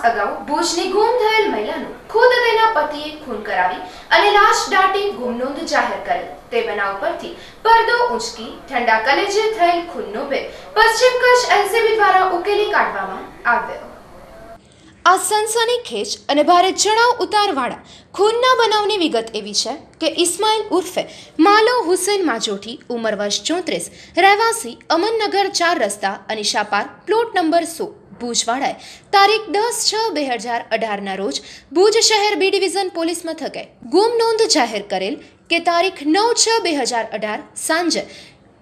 અગાઉ ભુજની ગુમ થયેલ મહિલાનું ખુદ તેના પતિએ ખૂન કરાવી અને લાશ દાટી ગુમનોંધ જાહેર કરેલ તે બનાવ પરથી પડદો ઉંચકી ઠંડા કલેજે થયેલ ખૂનનો ભેદ પશ્ચિમ કચ્છ એલસીબી દ્વારા ઉકેલી કાઢવામાં આવ્યો। આ સનસનીખેજ અને ભારે જણાવ ઉતારવાળા ખૂનના બનાવની વિગત એવી છે કે ઇસ્માઇલ ઉર્ફે માલો હુસૈન માજોઠી ઉંમર વર્ષ 34 રહેવાસી અમનનગર 4 રસ્તા અનિશા પાર્ક પ્લોટ નંબર 100 ભુજવાડાએ તારીખ 10/6/2018 ના રોજ ભુજ શહેર બી ડિવિઝન પોલીસ મથકે ગુમ નોંધ જાહેર કરેલ કે તારીખ 9/6/2018 સાંજે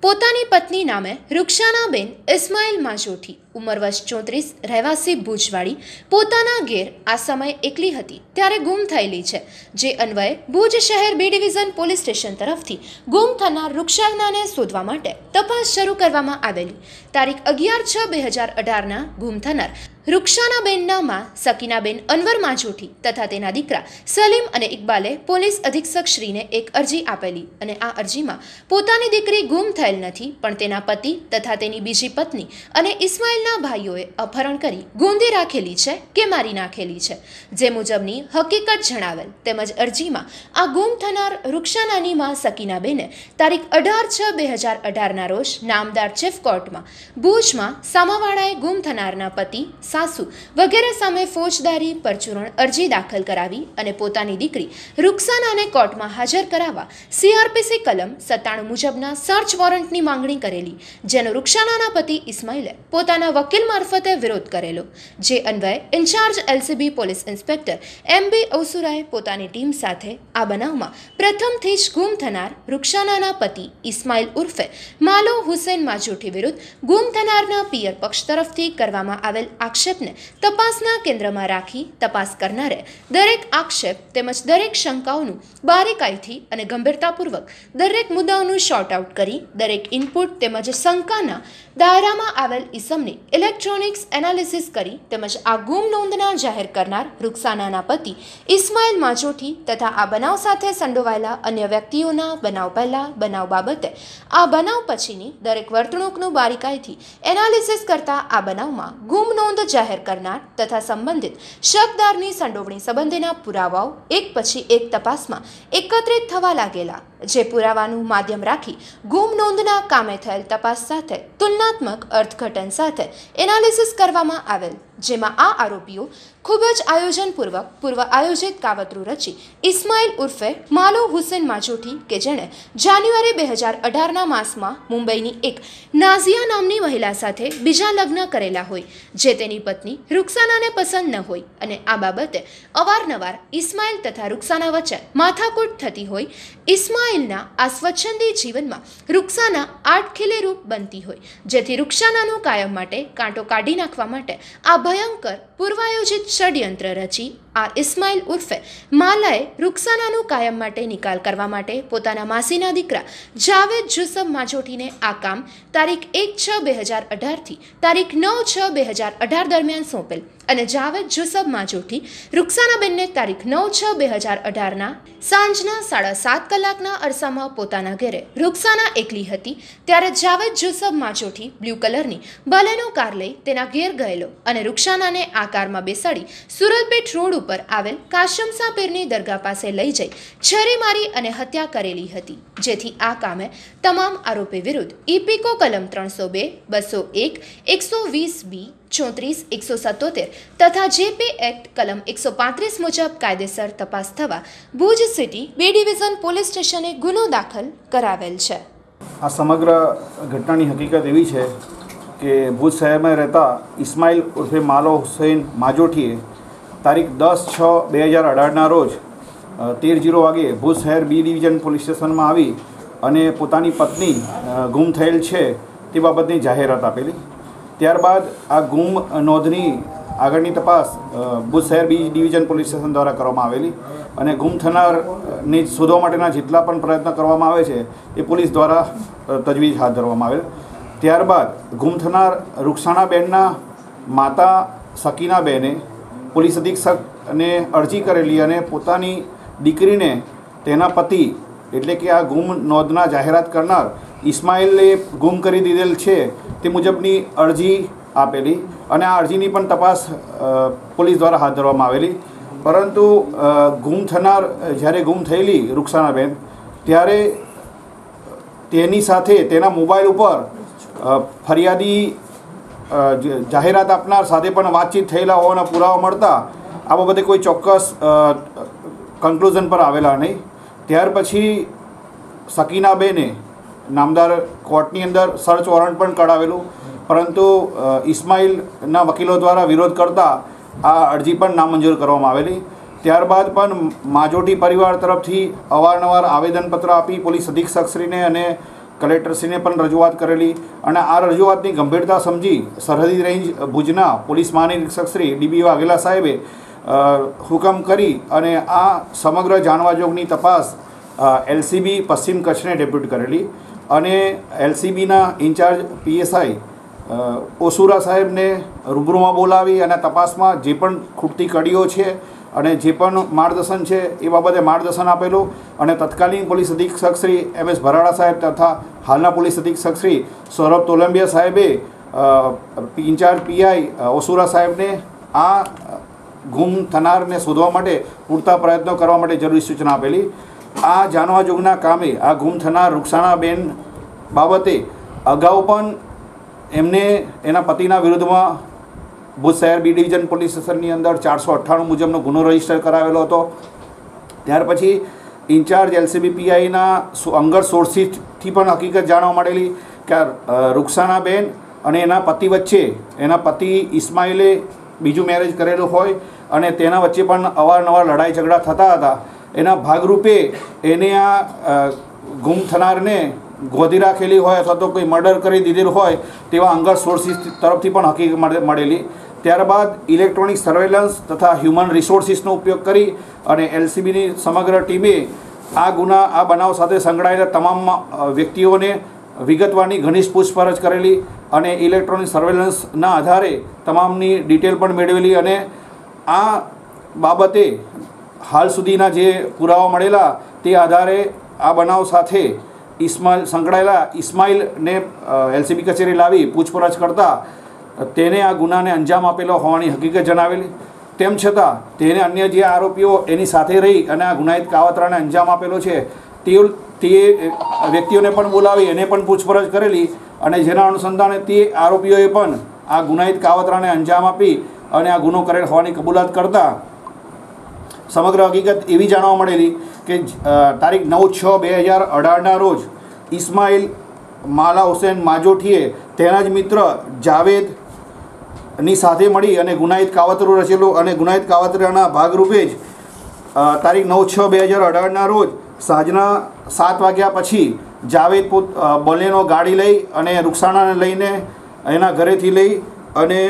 પોતાની પત્ની નામે રૂક્ષાનાબેન ઇસ્માઇલ માજોઠી ઉંમર વર્ષ 34 રહેવાસી ભુજવાડી પોતાના ઘેર આ સમય એકલી હતી ત્યારે ગુમ થયેલી છે, જે અન્વયે ભુજ શહેર બી ડિવિઝન પોલીસ સ્ટેશન તરફથી ગુમ થનાર રૂક્ષાનાને શોધવા માટે તપાસ શરૂ કરવામાં આવેલી। તારીખ 11/6/2018 ગુમ થનાર રૂક્ષાનાબેનના માં સકીનાબેન અનવર માજોઠી તથા તેના દીકરા સલીમ અને ઇકબાલે પોલીસ અધિક્ષક શ્રીને એક અરજી આપેલી અને આ અરજીમાં પોતાની દીકરી ગુમ થયેલ નથી પણ તેના પતિ તથા તેની બીજી પત્ની અને ઇસ્માઇલના ભાઈઓએ અપહરણ કરી ગોંધી રાખેલી છે કે મારી નાખેલી છે, જે મુજબની હકીકત જણાવેલ તેમજ અરજીમાં આ ગુમ થનાર રૂક્ષાનાની માં સકીનાબેને તારીખ 18/6/2018 રોજ નામદાર ચીફ કોર્ટમાં ભુજમાં સામાવાળાએ ગુમ થનારના પતિ સાસુ વગેરે સામે ફોજદારી પરચુરણ અરજી દાખલ કરાવી અને પોતાની દીકરી રૂક્ષાનાને કોર્ટમાં હાજર કરાવવા સીઆરપીસી કલમ 97 મુજબના સર્ચ વોરંટની માંગણી કરેલી, જેનો રૂક્ષાનાના પતિ ઇસ્માઇલે પોતાના વકીલ મારફતે વિરોધ કરેલો, જે અન્વયે incharge LCB police inspector MB ઓસુરાએ પોતાની ટીમ સાથે આ બનાવમાં પ્રથમથી જ ગુમ થનાર રૂક્ષાનાના પતિ ઇસ્માઇલ ઉર્ફે માલો હુસૈન માજોઠી વિરુદ્ધ ગુમ થનારના પિયર પક્ષ તરફથી કરવામાં આવેલ આક્ષેપને તપાસના કેન્દ્રમાં રાખી તપાસ કરનારે દરેક આક્ષેપ તેમજ દરેક શંકાઓનું બારીકાઈથી અને ગંભીરતાપૂર્વક દરેક મુદ્દાઓનું શોર્ટ આઉટ કરી દરેક ઇનપુટ તેમજ શંકાના દાયરામાં આવેલ ઇસમની ઇલેક્ટ્રોનિક્સ એનાલિસિસ કરી તેમજ આ ગુમ નોંધના જાહેર કરનાર રૂક્ષાનાના પતિ ઇસ્માઇલ માજોઠી તથા આ બનાવ સાથે સંડોવાયેલા અન્ય વ્યક્તિઓના બનાવ પહેલા બનાવ બાબતે આ બનાવ પછીની દરેક વર્તણૂકનું બારીકાઈથી એનાલિસિસ કરતા આ બનાવમાં ગુમ નોંધ જાહેર કરનાર તથા સંબંધિત શકદારની સંડોવણી સંબંધીના પુરાવાઓ એક પછી એક તપાસમાં એકત્રિત થવા લાગેલા, જે પુરાવાનું માધ્યમ રાખી ગુમ નોંધના કામે થયેલ તપાસ સાથે તુલનાત્મક અર્થઘટન સાથે એનાલિસિસ કરવામાં આવેલ, જેમાં આ આરોપીઓ ખૂબ જ આયોજનપૂર્વક પૂર્વ આયોજિત કાવતરું રચી ઇસ્માઇલ ઉર્ફે માલો હુસૈન માજોઠી કે જેણે જાન્યુઆરી 2018ના માસમાં મુંબઈની એક નાઝિયા નામની મહિલા સાથે બીજા લગ્ન કરેલા હોય, જે તેની પત્ની રૂક્ષાનાને પસંદ ન હોય અને આ બાબતે અવારનવાર ઇસ્માઇલ તથા રૂક્ષાના વચ્ચે માથાકૂટ થતી હોય, ઇસ્માઇલના આ સ્વચ્છંદી જીવનમાં રૂક્ષાના આડખીલેરૂપ બનતી હોય, જેથી રૂક્ષાનાનું કાયમ માટે કાંટો કાઢી નાખવા માટે આ ભયંકર પૂર્વાયોજિત ષડયંત્ર રચી આ ઇસ્માઇલ ઉર્ફે માલાએ રૂક્ષાનાનું કાયમ માટે નિકાલ કરવા માટે પોતાના માસીના દીકરા જાવેદ જુસબ માજોઠીને આ કામ તારીખ 1/6/2018 થી તારીખ 9/6/2018 દરમિયાન સોંપેલ અને જાવેદ જુસબ માજોઠી રૂક્ષાનાબેનને તારીખ 9/6/2018ના સાંજના 7:30 કલાકના અરસામાં પોતાના ઘરે રૂક્ષાના એકલી હતી ત્યારે જાવેદ જુસબ માજોઠી બ્લુ કલરની બલેનો કાર લઈ તેના ઘેર ગયેલો અને રૂક્ષાનાને આ કારમાં બેસાડી સુરતપેટ રોડ ઉપર આવેલ કાશમસા પીરની દરગાહ પાસે લઈ જઈ છરી મારી અને હત્યા કરેલી હતી, જેથી આ કામે તમામ આરોપી વિરુદ્ધ ઇપીકો કલમ 302, 201, 120B, 34, 177 તથા જેપી એક્ટ કલમ 135 મુજબ કાયદેસર તપાસ થવા Bhuj city B division police સ્ટેશને ગુનો દાખલ કરાવેલ છે। આ સમગ્ર ઘટનાની હકીકત એવી છે કે ભુજ શહેરમાં રહેતા ઇસ્માઇલ ઉર્ફે માલો હુસૈન માજોઠીએ તારીખ 10/6/2018ના રોજ 13:00 વાગે ભુજ શહેર બી ડિવિઝન પોલીસ સ્ટેશનમાં આવી અને પોતાની પત્ની ગુમ થયેલ છે તે બાબતની જાહેરાત આપેલી। ત્યારબાદ આ ગુમ નોંધની આગળની તપાસ ભુજ શહેર બી ડિવિઝન પોલીસ સ્ટેશન દ્વારા કરવામાં આવેલી અને ગુમ થનારને શોધવા માટેના જેટલા પણ પ્રયત્ન કરવામાં આવે છે એ પોલીસ દ્વારા તજવીજ હાથ ધરવામાં આવેલ। ત્યારબાદ ગુમ થનાર રૂક્ષાનાબેનના માતા સકીનાબેને પોલીસ અધિક્ષકને અરજી કરેલી અને પોતાની દીકરીને તેના પતિ એટલે કે આ ગુમ નોંધના જાહેરાત કરનાર ઇસ્માઇલે ગુમ કરી દીધેલ છે તે મુજબની અરજી આપેલી અને આ અરજીની પણ તપાસ પોલીસ દ્વારા હાથ ધરવામાં આવેલી. પરંતુ ગુમ થનાર જ્યારે ગુમ થયેલી રૂક્ષાનાબેન ત્યારે તેની સાથે તેના મોબાઈલ ઉપર ફરિયાદી જાહેરાત આપનાર સાથે પણ વાતચીત થયેલા હોવાના પુરાવા મળતા આ બાબતે કોઈ ચોક્કસ કન્ક્લુઝન પર આવેલા નહીં. ત્યાર પછી સકીનાબેને નામદાર કોર્ટની અંદર સર્ચ વોરંટ પણ કઢાવેલું, પરંતુ ઇસ્માઇલના વકીલો દ્વારા વિરોધ કરતા આ અરજી પણ નામંજૂર કરવામાં આવેલી. ત્યારબાદ પણ માજોટી પરિવાર તરફથી અવારનવાર આવેદનપત્ર આપી પોલીસ અધિક્ષકશ્રીને અને કલેક્ટરશ્રીને પણ રજૂઆત કરેલી અને આ રજૂઆતની ગંભીરતા સમજી સરહદી રેન્જ ભુજના પોલીસ મહાનિરીક્ષક શ્રી ડી.બી. વાઘેલા સાહેબે હુકમ કરી અને આ સમગ્ર જાણવાજોગની તપાસ એલસીબી પશ્ચિમ કચ્છને ડેપ્યુટ કરેલી અને એલસીબીના ઇન્ચાર્જ પીએસઆઈ ઓસુરા સાહેબને રૂબરૂમાં બોલાવી અને તપાસમાં જે પણ ખૂટતી કડીઓ છે અને જે પણ માર્ગદર્શન છે એ બાબતે માર્ગદર્શન આપેલું અને તત્કાલીન પોલીસ અધિક્ષક શ્રી એમ.એસ. ભરાડા સાહેબ તથા હાલના પોલીસ અધિક્ષક શ્રી સૌરભ તોલંબિયા સાહેબે ઇન્ચાર્જ પીઆઈ ઓસુરા સાહેબને આ ગુમ થનારને શોધવા માટે પૂરતા પ્રયત્નો કરવા માટે જરૂરી સૂચના આપેલી. આ જાણવાજોગના કામે આ ગુમ થનાર રૂક્ષાનાબેન બાબતે અગાઉ પણ એમને એના પતિના વિરુદ્ધમાં ભુજ શહેર બી ડિવિઝન પોલીસ સ્ટેશનની અંદર 498 મુજબનો ગુનો રજીસ્ટર કરાવેલો હતો. ત્યાર પછી ઇન્ચાર્જ એલસીબી પીઆઈના અંગત સોર્સિસથી પણ હકીકત જાણવા મળેલી કે રૂક્ષાનાબેન અને એના પતિ વચ્ચે એના પતિ ઇસ્માઇલે બીજું મેરેજ કરેલું હોય અને તેના વચ્ચે પણ અવારનવાર લડાઈ ઝઘડા થતા હતા. એના ભાગરૂપે એને આ ગુમ થનારને ગોધી રાખેલી હોય અથવા તો કોઈ મર્ડર કરી દીધેલું હોય તેવા અંગત સોર્સિસ તરફથી પણ હકીકત મળેલી. ત્યારબાદ ઇલેક્ટ્રોનિક સર્વેલન્સ તથા હ્યુમન રિસોર્સિસનો ઉપયોગ કરી અને એલસીબીની સમગ્ર ટીમે આ બનાવ સાથે સંકળાયેલા તમામ વ્યક્તિઓને વિગતવારની ઘનિષ્ઠ પૂછપરછ કરેલી અને ઇલેક્ટ્રોનિક સર્વેલન્સના આધારે તમામની ડિટેલ પણ મેળવેલી અને આ બાબતે હાલ સુધીના જે પુરાવા મળેલા તે આધારે આ બનાવ સાથે સંકળાયેલા ઇસ્માઇલને એલસીબી કચેરી લાવી પૂછપરછ કરતા તેને આ ગુનાને અંજામ આપેલો હોવાની હકીકત જણાવેલી. તેમ છતાં તેને અન્ય જે આરોપીઓ એની સાથે રહી અને આ ગુનાહિત કાવતરાને અંજામ આપેલો છે તે વ્યક્તિઓને પણ બોલાવી એને પણ પૂછપરછ કરેલી અને જેના અનુસંધાને તે આરોપીઓએ પણ આ ગુનાહિત કાવતરાને અંજામ આપી અને આ ગુનો કરેલ હોવાની કબૂલાત કરતા સમગ્ર હકીકત એવી જાણવા મળેલી કે તારીખ 9/6/2018ના રોજ ઇસ્માઇલ માલા હુસેન માજોઠીએ તેના જ મિત્ર જાવેદની સાથે મળી અને ગુનાહિત કાવતરું રચેલું અને ગુનાહિત કાવતરાના ભાગરૂપે જ તારીખ 9/6/2018ના રોજ સાંજના 7 વાગ્યા પછી જાવેદ બોલેનો ગાડી લઈ અને રૂક્ષાણાને લઈને એના ઘરેથી લઈ અને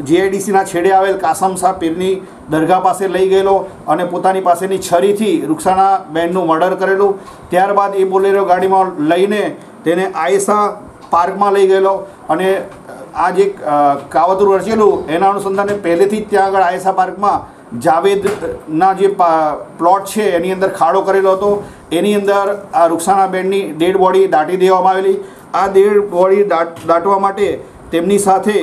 જીઆઈડીસીના છેડે આવેલ કાસમ શાહ પીરની દરગાહ પાસે લઈ ગયેલો અને પોતાની પાસેની છરીથી રૂક્ષાણાબેનનું મર્ડર કરેલું. ત્યારબાદ એ બોલેરો ગાડીમાં લઈને તેને આયેશા પાર્કમાં લઈ ગયેલો અને આ જે કાવતરું રચેલું એના અનુસંધાને પહેલેથી જ ત્યાં આગળ આયેશા પાર્કમાં જાવેદના જે પ્લોટ છે એની અંદર ખાડો કરેલો હતો. એની અંદર આ રૂક્ષાણાબેનની ડેડ બોડી દાટી દેવામાં આવેલી. આ ડેડ બોડી દાટવા માટે તેમની સાથે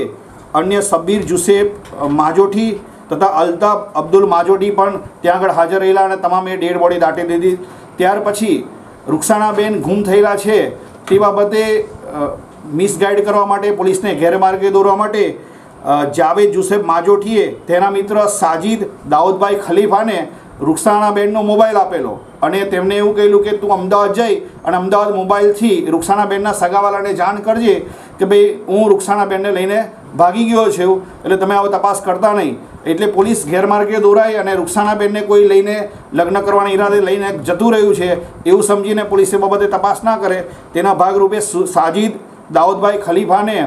અન્ય સબ્બીર જુસેફ માજોઠી તથા અલ્તાફ અબ્દુલ માજોઠી પણ ત્યાં આગળ હાજર રહેલા અને તમામે ડેડ બોડી દાટી દીધી. ત્યાર પછી રૂક્ષાણાબેન ગુમ થયેલા છે તે બાબતે મિસગાઈડ કરવા માટે પોલીસને ગેરમાર્ગે દોરવા માટે જાવેદ જુસેફ માજોઠીએ તેના મિત્ર સાજિદ દાઉદભાઈ ખલીફાને રૂક્ષાણાબેનનો મોબાઈલ આપેલો અને તેમને એવું કહેલું કે તું અમદાવાદ જઈ અને અમદાવાદ મોબાઈલથી રૂક્ષાણાબેનના સગાવાલાને જાણ કરજે કે ભાઈ હું રૂક્ષાણાબેનને લઈને ભાગી ગયો છું, એટલે તમે આવો તપાસ કરતા નહીં. એટલે પોલીસ ગેરમાર્ગે દોરાઈ અને રૂક્ષાણાબેનને કોઈ લઈને લગ્ન કરવાના ઈરાદે લઈને જતું રહ્યું છે એવું સમજીને પોલીસે બાબતે તપાસ ના કરે તેના ભાગરૂપે સાજિદ દાઉદભાઈ ખલીફાને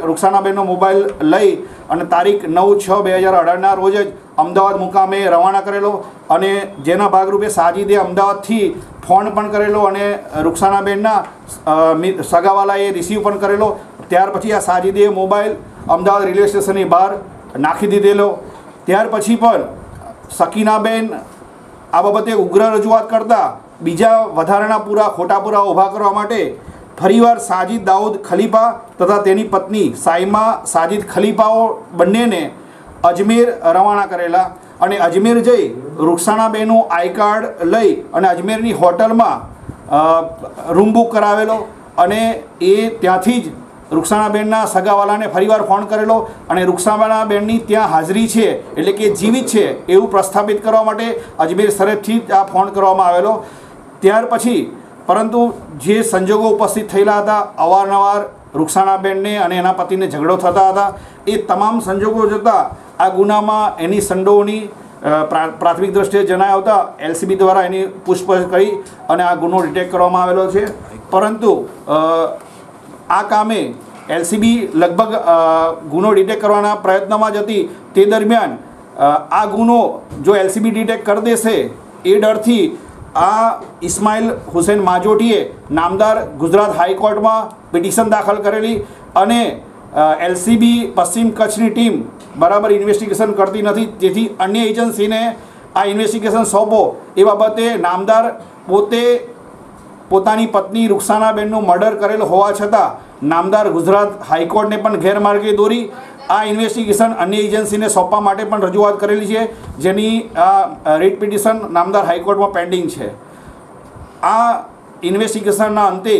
રૂક્ષાણાબેનનો મોબાઈલ લઈ અને તારીખ 9/6/2018ના રોજ જ અમદાવાદ મુકામે રવાના કરેલો અને જેના ભાગરૂપે સાજિદે અમદાવાદથી ફોન પણ કરેલો અને રૂક્ષાણાબેનના સગાવાલાએ રિસીવ પણ કરેલો. ત્યાર પછી આ સાજિદે મોબાઈલ અમદાવાદ રેલવે સ્ટેશનની બહાર નાખી દીધેલો. ત્યાર પછી પણ સકીનાબેન આ બાબતે ઉગ્ર રજૂઆત કરતા બીજા વધારાના ખોટા પુરાવા ઊભા કરવા માટે ફરીવાર સાજિદ દાઉદ ખલીફા તથા તેની પત્ની સાઈમા સાજિદ ખલીફાઓ બંનેને અજમેર રવાના કરેલા અને અજમેર જઈ રૂકસાણાબેનનું આઈ કાર્ડ લઈ અને અજમેરની હોટલમાં રૂમ બુક કરાવેલો અને એ ત્યાંથી જ રૂકસાણાબેનના સગાવાલાને ફરીવાર ફોન કરેલો અને રૂકસાણાબેનની ત્યાં હાજરી છે એટલે કે જીવિત છે એવું પ્રસ્થાપિત કરવા માટે અજમેર સરહદથી જ આ ફોન કરવામાં આવેલો. ત્યાર પછી પરંતુ જે સંજોગો ઉપસ્થિત થયેલા હતા, અવારનવાર રૂકસાણાબેનને અને એના પતિને ઝઘડો થતા હતા, એ તમામ સંજોગો જોતાં આ ગુનામાં એની સંડોવણી પ્રાથમિક દ્રષ્ટિએ જણાવતા LCB દ્વારા એની પૂછપરછ કરી અને આ ગુનો ડિટેક્ટ કરવામાં આવેલો છે. પરંતુ આ કામે LCB લગભગ ગુનો ડિટેક્ટ કરવાના પ્રયત્નમાં જ હતી. તે દરમિયાન આ ગુનો જો LCB ડિટેક્ટ કરી દેશે એ ડરથી આ ઇસ્માઇલ હુસેન માજોટીએ નામદાર ગુજરાત હાઈકોર્ટમાં પિટિશન દાખલ કરેલી અને LCB પશ્ચિમ કચ્છની ટીમ બરાબર ઇન્વેસ્ટિગેશન કરતી નથી, જેથી અન્ય એજન્સીને આ ઇન્વેસ્ટિગેશન સોંપો એ બાબતે નામદાર પોતે પોતાની પત્ની રૂકસાણાબેનનું મર્ડર કરેલ હોવા છતાં નામદાર ગુજરાત હાઈકોર્ટને પણ ગેરમાર્ગે દોરી આ ઇન્વેસ્ટિગેશન અન્ય એજન્સીને સોંપવા માટે પણ રજૂઆત કરેલી છે, જેની આ રીટ પિટિશન નામદાર હાઈકોર્ટમાં પેન્ડિંગ છે. આ ઇન્વેસ્ટિગેશનના અંતે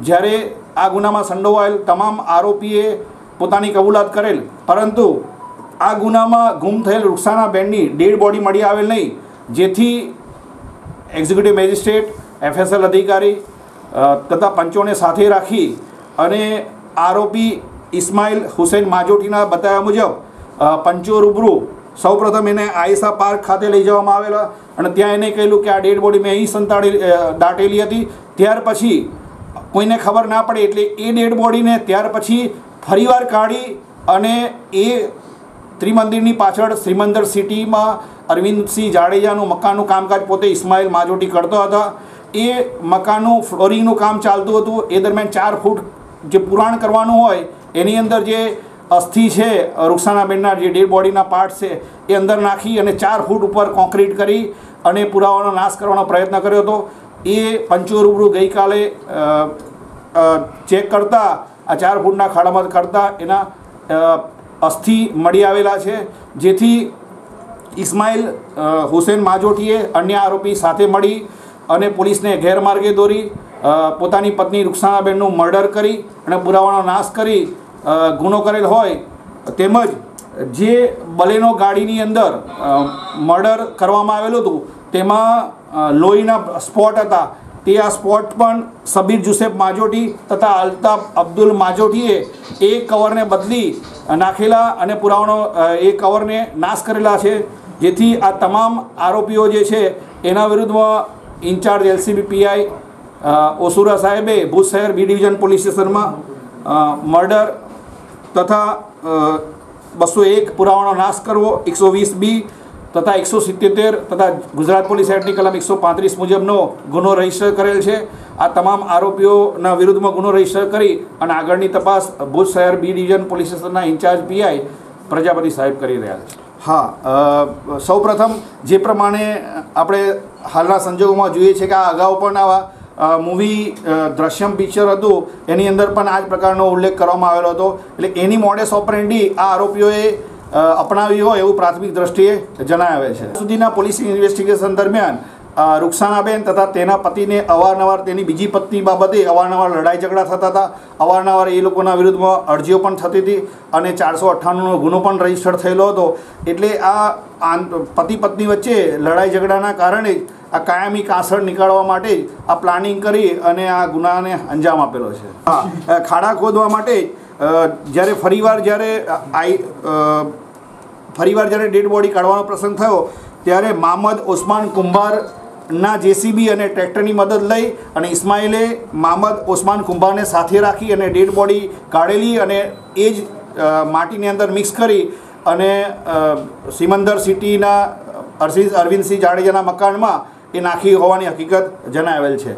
જ્યારે આ ગુનામાં સંડોવાયેલ તમામ આરોપીએ પોતાની કબૂલાત કરેલ, પરંતુ આ ગુનામાં ગુમ થયેલ રૂકસાણાબેનની ડેડ બોડી મળી આવેલ નહીં, જેથી એક્ઝિક્યુટિવ મેજિસ્ટ્રેટ, FSL અધિકારી તથા પંચોને સાથે રાખી અને આરોપી ઇસ્માઇલ હુસેન માજોટીના બતાવ્યા મુજબ પંચો રૂબરૂ સૌપ્રથમ એને આયસા પાર્ક ખાતે લઈ જવામાં આવેલા અને ત્યાં એને કહેલું કે આ ડેડ બોડી મેં અહીં દાટેલી હતી. ત્યાર પછી કોઈને ખબર ના પડે એટલે એ ડેડ બોડીને ત્યાર પછી ફરીવાર કાઢી અને એ ત્રિમંદિરની પાછળ શ્રીમંદર સિટીમાં અરવિંદસિંહ જાડેજાનું મકાનનું કામકાજ પોતે ઇસ્માઇલ માજોટી કરતો હતા. એ મકાનનું ફ્લોરિંગનું કામ ચાલતું હતું. એ દરમિયાન 4 ફૂટ જે પુરાણ કરવાનું હોય એની અંદર જે અસ્થિ છે રૂકસાણાબેનના જે ડેડ બોડીના પાર્ટ છે એ અંદર નાખી અને 4 ફૂટ ઉપર કોન્ક્રીટ કરી અને પુરાવાનો નાશ કરવાનો પ્રયત્ન કર્યો હતો. એ પંચો રૂબરૂ ગઈકાલે ચેક કરતા આ 4 ફૂટના ખાડામાં કરતા એના અસ્થિ મળી આવેલા છે, જેથી ઇસ્માઇલ હુસેન માજોટીએ અન્ય આરોપી સાથે મળી અને પોલીસને ગેરમાર્ગે દોરી પોતાની પત્ની રૂકસાણાબેનનું મર્ડર કરી અને પુરાવાનો નાશ કરી ગુનો કરેલ હોય, તેમજ જે બલેનો ગાડીની અંદર મર્ડર કરવામાં આવેલું હતું તેમાં લોહીના સ્પોટ હતા, તે આ સ્પોટ પણ સબીર જુસેફ માજોટી તથા અલ્તાફ અબ્દુલ માજોટીએ એ કવરને બદલી નાખેલા અને પુરાવાનો એ કવરને નાશ કરેલા છે, જેથી આ તમામ આરોપીઓ જે છે એના વિરુદ્ધમાં ઇન્ચાર્જ LCB PI ઓસુરા સાહેબે ભુજ શહેર B ડિવિઝન પોલીસ સ્ટેશનમાં મર્ડર તથા 201 પુરાવાનો નાશ કરવો, 120B તથા 177 તથા ગુજરાત પોલીસ એક્ટની કલમ 135 મુજબનો ગુનો રજીસ્ટર કરેલ છે. આ તમામ આરોપીઓના વિરુદ્ધમાં ગુનો રજીસ્ટર કરી અને આગળની તપાસ ભુજ શહેર B ડિવિઝન પોલીસ સ્ટેશનના ઇન્ચાર્જ PI પ્રજાપતિ સાહેબ કરી રહ્યા છે. હા, સૌપ્રથમ જે પ્રમાણે આપણે હાલના સંજોગોમાં જોઈએ છે કે આ અગાઉ પણ આવા મૂવી દ્રશ્યમ પિક્ચર હતું એની અંદર પણ આ જ પ્રકારનો ઉલ્લેખ કરવામાં આવેલો હતો. એટલે એની મોડેસ ઓપરેન્ડી આ આરોપીઓએ અપનાવી હોય એવું પ્રાથમિક દ્રષ્ટિએ જણાવે છે. સુધીના પોલીસ ઇન્વેસ્ટિગેશન દરમિયાન રૂકસાણાબેન તથા તેના પતિને અવારનવાર તેની બીજી પત્ની બાબતે અવારનવાર લડાઈ ઝઘડા થતા હતા, અવારનવાર એ લોકોના વિરુદ્ધમાં અરજીઓ પણ થતી હતી અને 498નો ગુનો પણ રજીસ્ટર થયેલો હતો. એટલે આ પતિ પત્ની વચ્ચે લડાઈ ઝઘડાના કારણે આ કાયમી કાસળ નીકાળવા માટે આ પ્લાનિંગ કરી અને આ ગુનાને અંજામ આપેલો છે. હા, ખાડા ખોદવા માટે જ્યારે ફરીવાર જ્યારે ડેડ બોડી કાઢવાનો પ્રસંગ થયો ત્યારે મામદ ઓસ્માન કુંભારના JCB અને ટ્રેક્ટરની મદદ લઈ અને ઇસ્માઇલે મામદ ઓસ્માન કુંભારને સાથે રાખી અને ડેડ બોડી કાઢેલી અને એ જ માટીની અંદર મિક્સ કરી અને સિમંદર સિટીના અરવિંદસિંહ જાડેજાના મકાનમાં એ નાખી હોવાની હકીકત જણાવેલ છે.